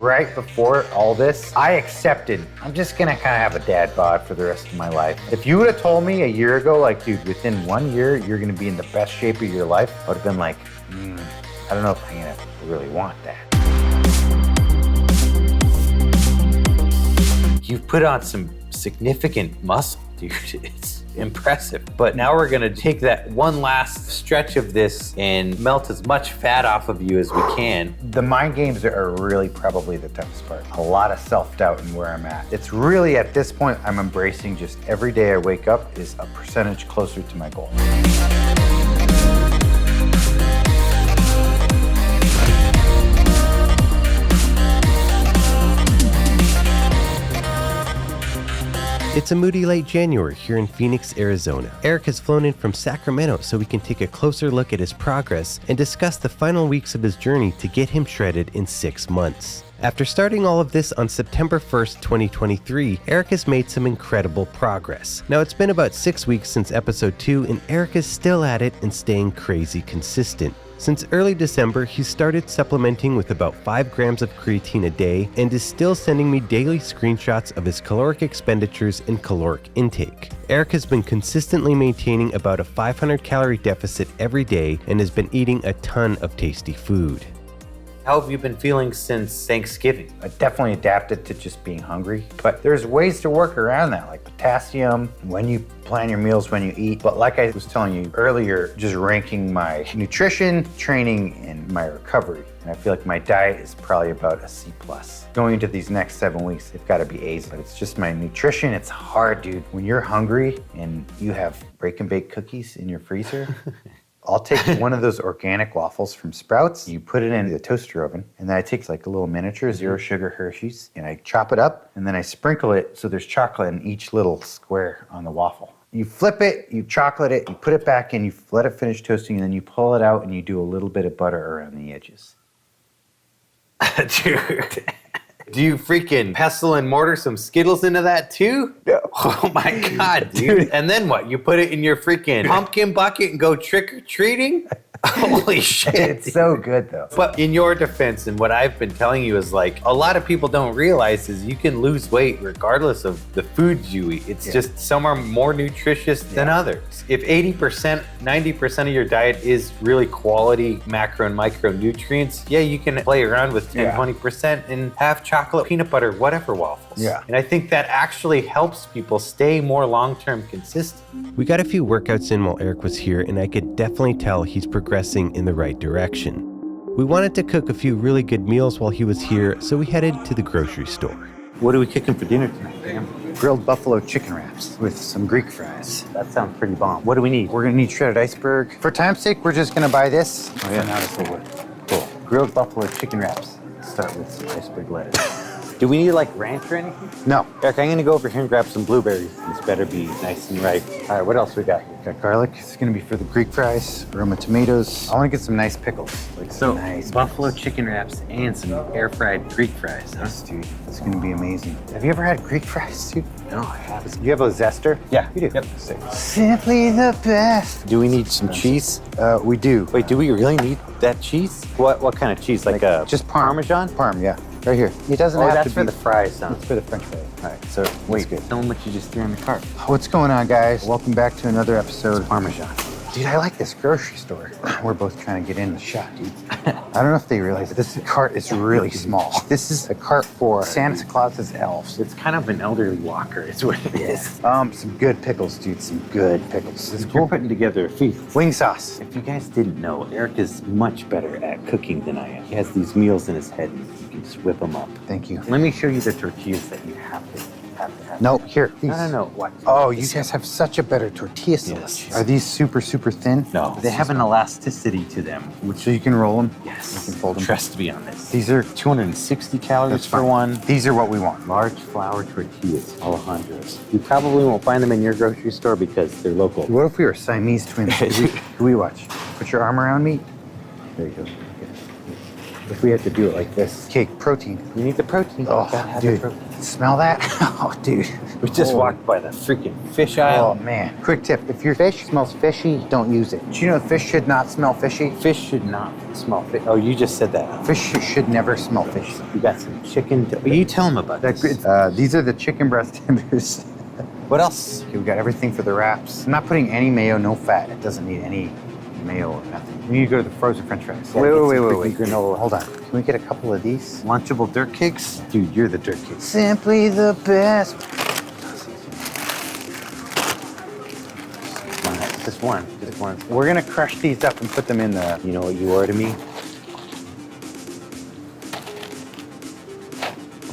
Right before all this, I accepted, I'm just gonna kind of have a dad bod for the rest of my life. If you would have told me a year ago, like, dude, within 1 year, you're gonna be in the best shape of your life, I would have been like, I don't know if I'm gonna really want that. You've put on some significant muscle, dude. It's impressive. But now we're gonna take that one last stretch of this and melt as much fat off of you as we can. The mind games are really probably the toughest part. A lot of self-doubt in where I'm at. It's really, at this point, I'm embracing just every day I wake up is a percentage closer to my goal. It's a moody late January here in Phoenix, Arizona. Eric has flown in from Sacramento so we can take a closer look at his progress and discuss the final weeks of his journey to get him shredded in 6 months. After starting all of this on September 1st, 2023, Eric has made some incredible progress. Now it's been about 6 weeks since episode 2 and Eric is still at it and staying crazy consistent. Since early December, he started supplementing with about 5 grams of creatine a day and is still sending me daily screenshots of his caloric expenditures and caloric intake. Eric has been consistently maintaining about a 500 calorie deficit every day and has been eating a ton of tasty food. How have you been feeling since Thanksgiving? I definitely adapted to just being hungry, but there's ways to work around that, like potassium, when you plan your meals, when you eat. But like I was telling you earlier, just ranking my nutrition, training, and my recovery. And I feel like my diet is probably about a C+. Going into these next 7 weeks, they've got to be A's, but it's just my nutrition. It's hard, dude. When you're hungry and you have break and bake cookies in your freezer, I'll take one of those organic waffles from Sprouts, you put it in the toaster oven, and then I take like a little miniature zero sugar Hershey's, and I chop it up, and then I sprinkle it so there's chocolate in each little square on the waffle. You flip it, you chocolate it, you put it back in, you let it finish toasting, and then you pull it out and you do a little bit of butter around the edges. Dude. Do you freaking pestle and mortar some Skittles into that too? No. Oh my God, dude. And then what? You put it in your freaking pumpkin bucket and go trick-or-treating? Holy shit. It's so good though. But in your defense, and what I've been telling you is like, a lot of people don't realize is you can lose weight regardless of the foods you eat. It's just some are more nutritious than others. If 80%, 90% of your diet is really quality macro and micronutrients, yeah, you can play around with 10, 20% and have chocolate, peanut butter, whatever waffles. Yeah. And I think that actually helps people stay more long-term consistent. We got a few workouts in while Eric was here and I could definitely tell he's progressing in the right direction. We wanted to cook a few really good meals while he was here, so we headed to the grocery store. What are we cooking for dinner tonight, Graham? Grilled buffalo chicken wraps with some Greek fries. That sounds pretty bomb. What do we need? We're gonna need shredded iceberg. For time's sake, we're just gonna buy this. Oh, yeah. So now this will work. Cool. Grilled buffalo chicken wraps. Start with some iceberg lettuce. Do we need like ranch or anything? No. Eric, I'm gonna go over here and grab some blueberries. This better be nice and ripe. All right, what else we got here? Got garlic. It's gonna be for the Greek fries. Roma tomatoes. I wanna get some nice pickles. Like some nice buffalo chicken wraps and some air-fried Greek fries, huh? Yes, dude. It's gonna be amazing. Have you ever had Greek fries, dude? No, I haven't. Do you have a zester? Yeah, we do. Yep. Simply the best. Do we need some cheese? We do. Wait, do we really need that cheese? What kind of cheese? Like just Parmesan? Parm, yeah. Right here. It doesn't have that's to for be the fries, huh? It's for the French fries. All right, so Wait. good. Tell them what you just threw in the cart. What's going on, guys? Welcome back to another episode. Parmesan. Dude, I like this grocery store. We're both trying to get in the shot, dude. I don't know if they realize this cart is really small. This is a cart for Santa Claus's elves. It's kind of an elderly walker, is what it is. Some good pickles, dude. Some good pickles. This is You're cool. putting together a feast. Wing sauce. If you guys didn't know, Eric is much better at cooking than I am. He has these meals in his head and you can just whip them up. Thank you. Let me show you the tortillas that you have to have. No, here. These. No. What? Oh, you guys have such a better tortilla sauce. Yes. Are these super, super thin? No, they have an elasticity to them. So you can roll them? Yes. You can fold them? Trust me on this. These are 260 calories That's for fine. one. These are what we want. Large flour tortillas, Alejandro's. You probably won't find them in your grocery store because they're local. What if we were Siamese twins? Who we watch? Put your arm around me. There you go. If we had to do it like this. Cake, protein. You need the protein. Oh, Gotta have dude. the protein. Smell that? Oh, dude. We just walked by the freaking fish aisle. Oh, man. Quick tip. If your fish smells fishy, don't use it. Do you know fish should not smell fishy? Fish should not smell fish. Oh, you just said that. Fish should never smell fishy. We got some chicken. You tell them about this. These are the chicken breast tenders. What else? Okay, we got everything for the wraps. I'm not putting any mayo, no fat. It doesn't need any mayo or nothing. We need to go to the frozen french fries. Wait. Granola. Hold on. Can we get a couple of these? Lunchable dirt cakes? Dude, you're the dirt cake. Simply the best. Just one. We're gonna crush these up and put them in the... You know what you ordered me?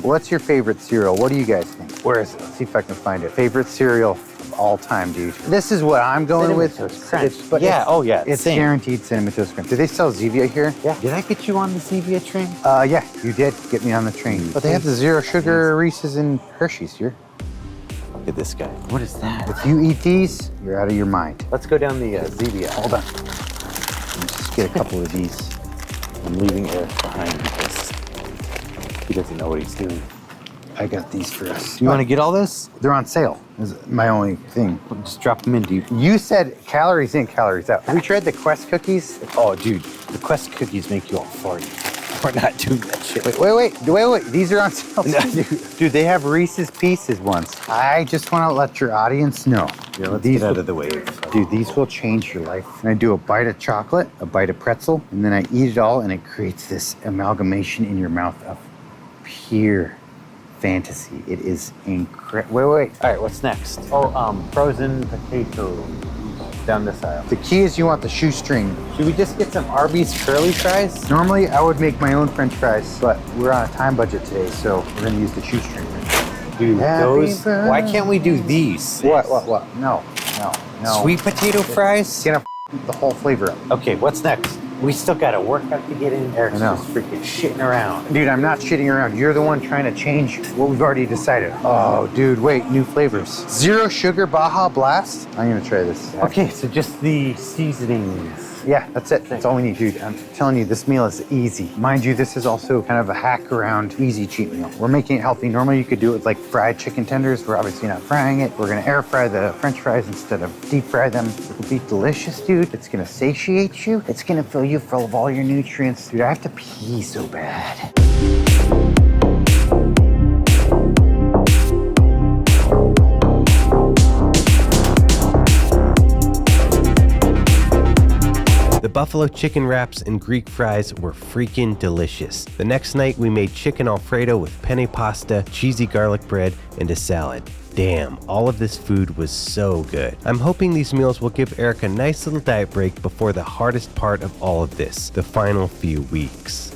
What's your favorite cereal? What do you guys think? Where is it? Let's see if I can find it. Favorite cereal of all time, dude. This is what I'm going with. It's same. guaranteed Cinnamon Toast Crunch. Do they sell Zevia here? Yeah. Did I get you on the Zevia train? Yeah, you did get me on the train. But they have the zero sugar Reese's and Hershey's here. Look at this guy. What is that? If you eat these, you're out of your mind. Let's go down the Zevia. Hold on. Let's just get a couple of these. I'm leaving Eric behind because he doesn't know what he's doing. I got these for us. You want to get all this? They're on sale. Is my only thing. Just drop them in, dude. You said calories in, calories out. Have we tried the Quest cookies? Oh, dude, the Quest cookies make you all farty. We're not doing that shit. Wait. These are on sale. Dude, they have Reese's Pieces ones. I just want to let your audience know. Yeah, let's these get out of the way. Dude, these will change your life. And I do a bite of chocolate, a bite of pretzel, and then I eat it all, and it creates this amalgamation in your mouth of pure fantasy. It is incredible. Wait. All right, what's next? Oh, frozen potato down this aisle. The key is you want the shoestring. Should we just get some Arby's curly fries? Normally, I would make my own French fries, but we're on a time budget today, so we're gonna use the shoestring. Dude, why can't we do these? What? No. Sweet potato fries? It's gonna the whole flavor up. Okay, what's next? We still got a workout to get in. Eric's just freaking shitting around. Dude, I'm not shitting around. You're the one trying to change what we've already decided. Oh, dude, wait, new flavors. Zero sugar Baja Blast. I'm gonna try this. Okay, so just the seasonings. Yeah, that's it. That's all we need, dude. I'm telling you, this meal is easy. Mind you, this is also kind of a hack around easy cheat meal. We're making it healthy. Normally, you could do it with like fried chicken tenders. We're obviously not frying it. We're gonna air fry the French fries instead of deep fry them. It'll be delicious, dude. It's gonna satiate you. It's gonna fill you full of all your nutrients. Dude, I have to pee so bad. The buffalo chicken wraps and Greek fries were freaking delicious. The next night we made chicken Alfredo with penne pasta, cheesy garlic bread, and a salad. Damn, all of this food was so good. I'm hoping these meals will give Eric a nice little diet break before the hardest part of all of this, the final few weeks.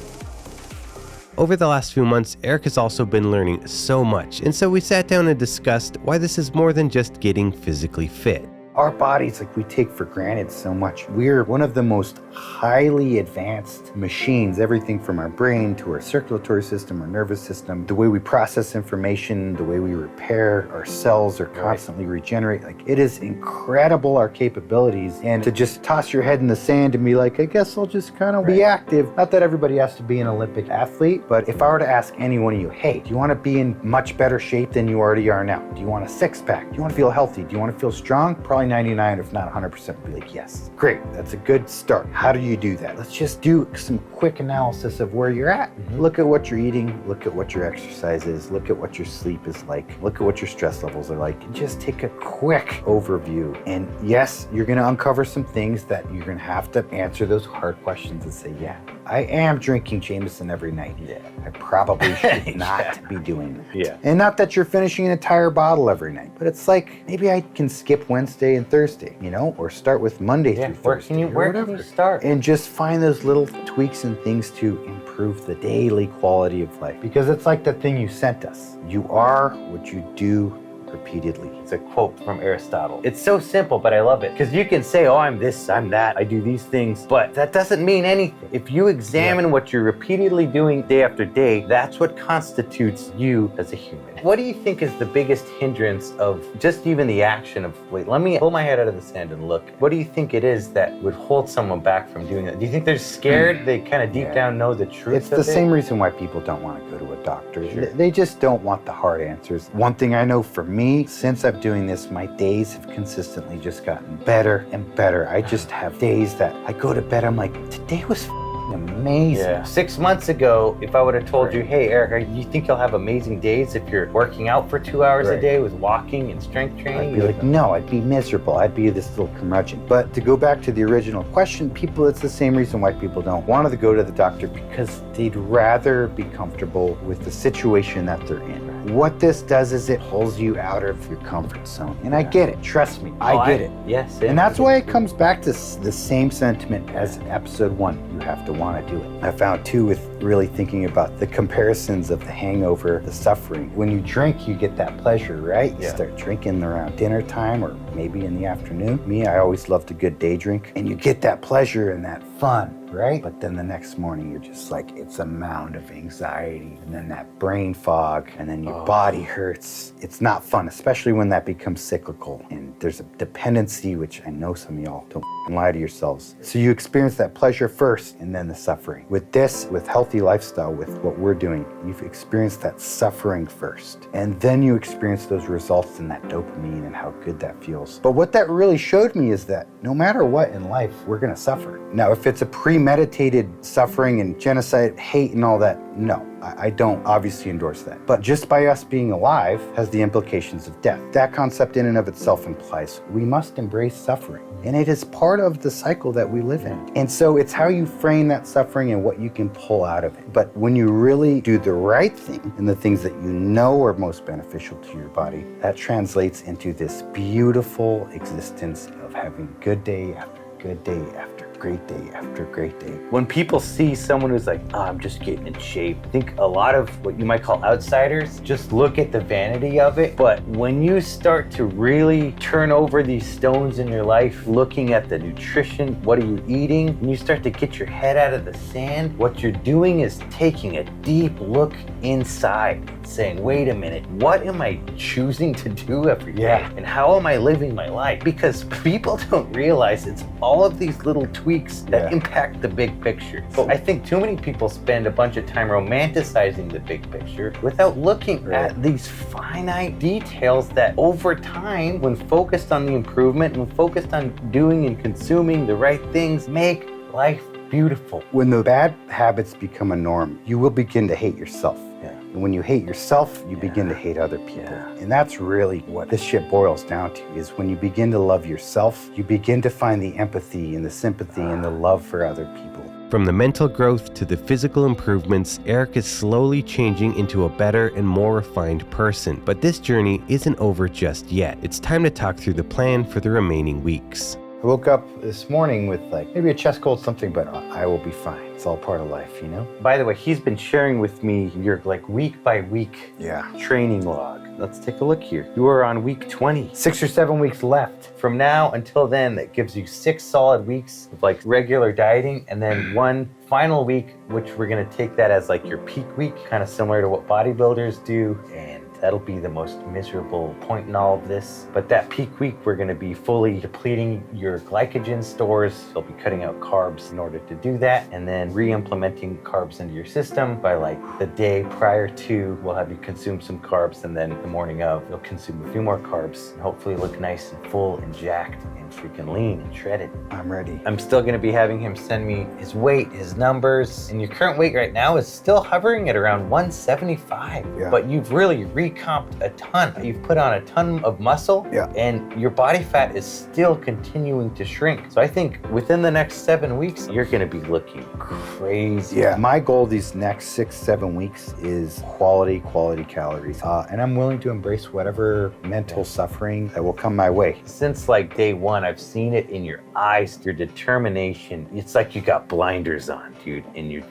Over the last few months, Eric has also been learning so much, and so we sat down and discussed why this is more than just getting physically fit. Our bodies, like we take for granted so much. We're one of the most highly advanced machines, everything from our brain to our circulatory system, our nervous system, the way we process information, the way we repair, our cells are constantly regenerate. Like it is incredible, our capabilities. And to just toss your head in the sand and be like, I guess I'll just kind of be active. Not that everybody has to be an Olympic athlete, but if I were to ask any one of you, hey, do you want to be in much better shape than you already are now? Do you want a six pack? Do you want to feel healthy? Do you want to feel strong? Probably 99, if not 100% would be like, yes. Great, that's a good start. How do you do that? Let's just do some quick analysis of where you're at. Look at what you're eating, look at what your exercise is, look at what your sleep is like, look at what your stress levels are like, and just take a quick overview. And yes, you're gonna uncover some things that you're gonna have to answer those hard questions and say, yeah, I am drinking Jameson every night. Yeah, I probably should not be doing that. Yeah. And not that you're finishing an entire bottle every night, but it's like, maybe I can skip Wednesday and Thursday, you know, or start with Monday through Thursday. Where can you start? And just find those little tweaks and things to improve the daily quality of life. Because it's like the thing you sent us. You are what you do repeatedly. It's a quote from Aristotle. It's so simple, but I love it. Because you can say, oh, I'm this, I'm that, I do these things, but that doesn't mean anything. If you examine what you're repeatedly doing day after day, that's what constitutes you as a human. What do you think is the biggest hindrance of just even the action of, wait, let me pull my head out of the sand and look. What do you think it is that would hold someone back from doing that? Do you think they're scared? They kind of deep down know the truth It's the same reason why people don't want to go to a doctor. Sure. They just don't want the hard answers. One thing I know for me, since I'm doing this, my days have consistently just gotten better and better. I just have days that I go to bed, I'm like, today was amazing. Yeah. 6 months ago, if I would have told you, hey, Eric, you think you'll have amazing days if you're working out for 2 hours a day with walking and strength training? I'd be like, no, I'd be miserable. I'd be this little curmudgeon. But to go back to the original question, people, it's the same reason why people don't want to go to the doctor, because they'd rather be comfortable with the situation that they're in. What this does is it pulls you out of your comfort zone. And I get it. Trust me, I get it. Yes. And that's why it comes back to the same sentiment as episode 1. You have to want to do it. I found too, with really thinking about the comparisons of the hangover, the suffering. When you drink, you get that pleasure, right? You start drinking around dinner time or maybe in the afternoon. Me, I always loved a good day drink. And you get that pleasure and that fun, right? But then the next morning, you're just like, it's a mound of anxiety, and then that brain fog, and then your body hurts. It's not fun, especially when that becomes cyclical. And there's a dependency, which I know some of y'all don't lie to yourselves. So you experience that pleasure first, and then the suffering. With this, with healthy lifestyle, with what we're doing, you've experienced that suffering first. And then you experience those results and that dopamine and how good that feels. But what that really showed me is that no matter what in life, we're gonna suffer. Now, if it's a premeditated suffering and genocide, hate and all that, no. I don't obviously endorse that. But just by us being alive has the implications of death. That concept in and of itself implies we must embrace suffering. And it is part of the cycle that we live in. And so it's how you frame that suffering and what you can pull out of it. But when you really do the right thing and the things that you know are most beneficial to your body, that translates into this beautiful existence of having good day after good day after great day after great day. When people see someone who's like, oh, I'm just getting in shape, I think a lot of what you might call outsiders just look at the vanity of it. But when you start to really turn over these stones in your life, looking at the nutrition, what are you eating, and you start to get your head out of the sand, what you're doing is taking a deep look inside, saying, wait a minute, what am I choosing to do every day? And how am I living my life? Because people don't realize it's all of these little tweaks that impact the big picture. But I think too many people spend a bunch of time romanticizing the big picture without looking at these finite details that over time, when focused on the improvement, when focused on doing and consuming the right things, make life beautiful. When the bad habits become a norm, you will begin to hate yourself. And when you hate yourself, you begin to hate other people. And that's really what this shit boils down to, is when you begin to love yourself, you begin to find the empathy and the sympathy and the love for other people. From the mental growth to the physical improvements, Eric is slowly changing into a better and more refined person. But this journey isn't over just yet. It's time to talk through the plan for the remaining weeks. I woke up this morning with like maybe a chest cold, something, but I will be fine. It's all part of life, you know? By the way, he's been sharing with me your like week by week training log. Let's take a look here. You are on week 20. 6 or 7 weeks left. From now until then, that gives you 6 solid weeks of like regular dieting, and then 1 final week, which we're gonna take that as like your peak week, kind of similar to what bodybuilders do. And that'll be the most miserable point in all of this. But that peak week, we're gonna be fully depleting your glycogen stores. You'll be cutting out carbs in order to do that, and then re-implementing carbs into your system by like the day prior to, we'll have you consume some carbs, and then the morning of, you'll consume a few more carbs, and hopefully look nice and full and jacked and freaking lean and shredded. I'm ready. I'm still gonna be having him send me his weight, his numbers, and your current weight right now is still hovering at around 175. But you've really recomped a ton. You've put on a ton of muscle, and your body fat is still continuing to shrink. So I think within the next 7 weeks, you're gonna be looking crazy. My goal these next 6-7 weeks is quality calories. And I'm willing to embrace whatever mental suffering that will come my way. Since like day one, I've seen it in your eyes, your determination. It's like you got blinders on, dude, and you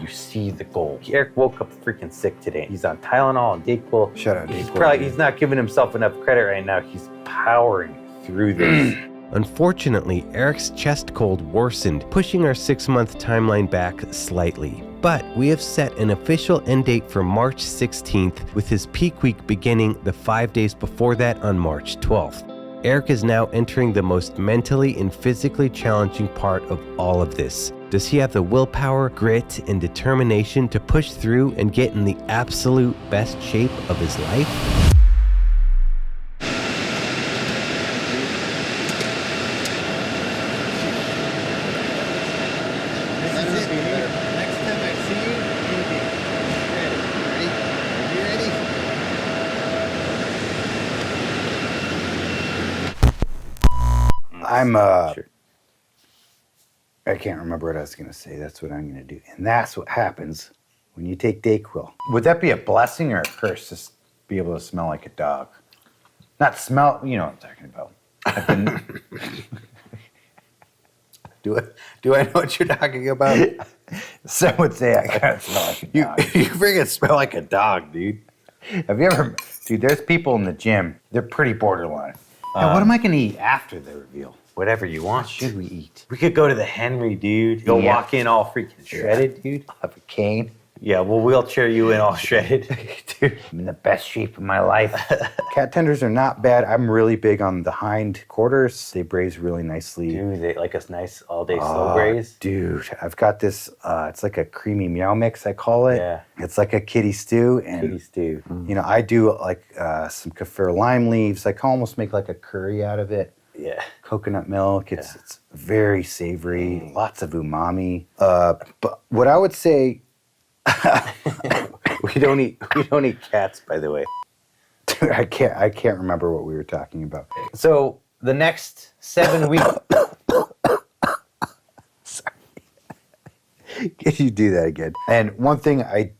see the goal. Eric woke up freaking sick today. He's on Tylenol and Dayquil. Shout out Dave. He's not giving himself enough credit right now. He's powering through this. Unfortunately, Eric's chest cold worsened, pushing our 6-month timeline back slightly. But we have set an official end date for March 16th, with his peak week beginning the 5 days before that on March 12th. Eric is now entering the most mentally and physically challenging part of all of this. Does he have the willpower, grit, and determination to push through and get in the absolute best shape of his life? Sure. I can't remember what I was going to say. That's what I'm going to do. And that's what happens when you take Dayquil. Would that be a blessing or a curse to be able to smell like a dog? Not smell, you know what I'm talking about. Do I know what you're talking about? Some would say I kind of smell like a dog. You freaking smell like a dog, dude. Have you ever, dude, there's people in the gym, they're pretty borderline. Now, what am I going to eat after the reveal? Whatever you want. What should we eat? We could go to the Henry, dude. Go walk in all freaking shredded, dude. I'll have a cane. Yeah, we'll wheelchair you in all shredded. Dude, I'm in the best shape of my life. Cat tenders are not bad. I'm really big on the hind quarters. They braise really nicely. Dude, they like us nice all day slow braise. Dude, I've got this, it's like a creamy meow mix, I call it. Yeah. It's like a kitty stew. And, Kitty stew. you know, I do like some kaffir lime leaves. I can almost make like a curry out of it. Yeah. Coconut milk. It's very savory, lots of umami. But what I would say, We don't eat cats, by the way. dude, I can't remember what we were talking about. So the next 7 weeks. Sorry. Can you do that again? And one thing I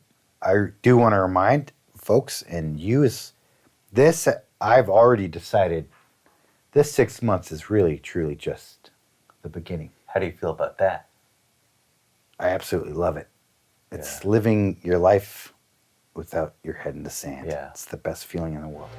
do want to remind folks and you is this, I've already decided this 6 months is really, truly just the beginning. How do you feel about that? I absolutely love it. It's living your life without your head in the sand. Yeah. It's the best feeling in the world.